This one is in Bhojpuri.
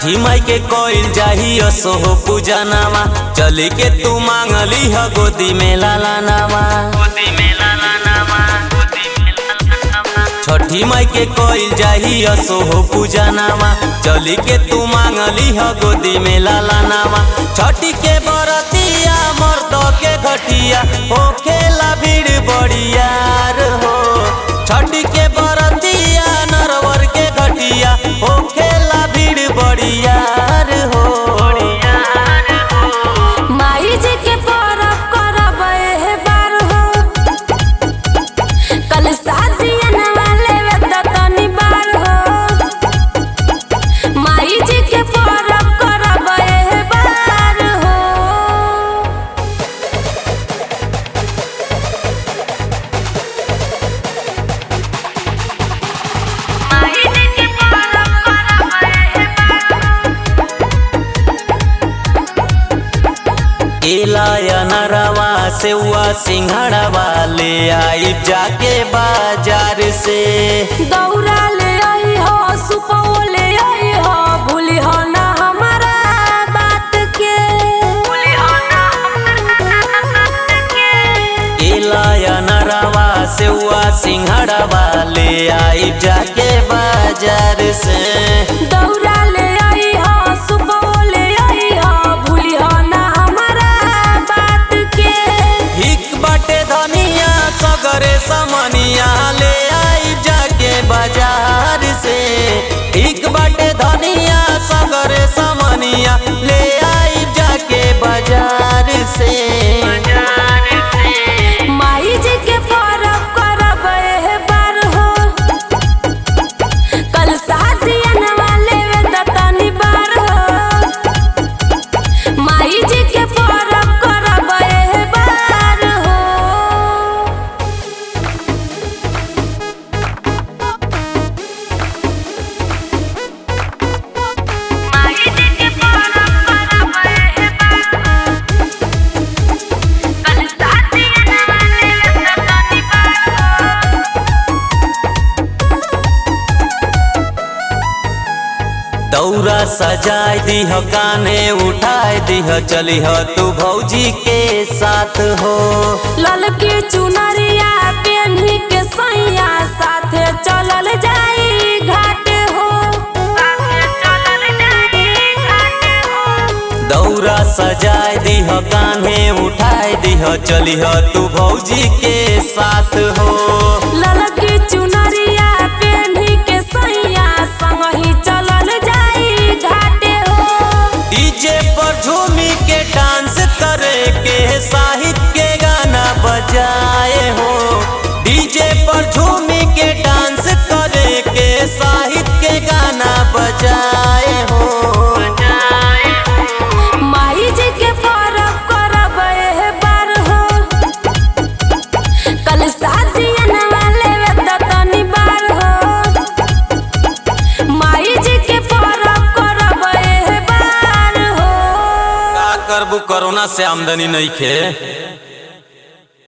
छठी माई के कोइल जाही असो पूजा नामा, चली के तू मांगली ह गोदी में लाला नामा। छठी माई के कोइल जाही असो पूजा नामा, चली के तू मांगली ह गोदी में लाला नामा। छठी के बरतिया मर्द के घटिया हो खेला भीड़ बड़ियार हो। छठी के बरतिया नरवर के घटिया हो खेला भीड़ बड़ियार हो। माई जी के परब करब एहे बार हो, कल शादियन वाले तनी बार हो। माई जी के परब करब एहे बार हो। एलाया नरवा सेवा सिंघड़वा ले आई जाके बाजार से। दौरा ले आई हो सुपो ले आई हो, भूली हो ना हमारा बात के। एलाया नरवा सेवा सिंघड़वा ले आई जाके बाजार से। दौरा ले आई हो सुपो ले आई हो, भूली हो ना हमारा बात के। हिक बाटे धनिया सगरे समनिया ले आई जाके बाजार से। हिक बाटे धनिया सगरे समनिया ले आई जाके बाजार से। माई जी के परब करब एहे बार हो, कल शादियन वाले तनी बार हो। माई जी के परब करब एहे बार हो। दौरा सजाय दीह काने उठाए दीह, चली ह तू भौजी के साथ हो। ललकी चुनरिया पेन्ही के सैया साथे चलल जाई घाट हो। दौरा सजाय दीह कान्हे उठाए दीह, चली ह तू भौजी के साथ हो। ललकी चुनरिया पेन्ही के सैया संगही चलल जाई घाट हो। डीजे पर झूमी के डांस करे के साहित्य के गाना बजाए हो। डीजे पर झूमी के डांस करे के साहित्य के गाना बजाए हो। माई जी के परब करब एहे बार हो, कल शादियन वाले तनी बार हो। माई जी के परब करब एहे बार हो। का करबू, कोरोना से आमदनी नहीं खे।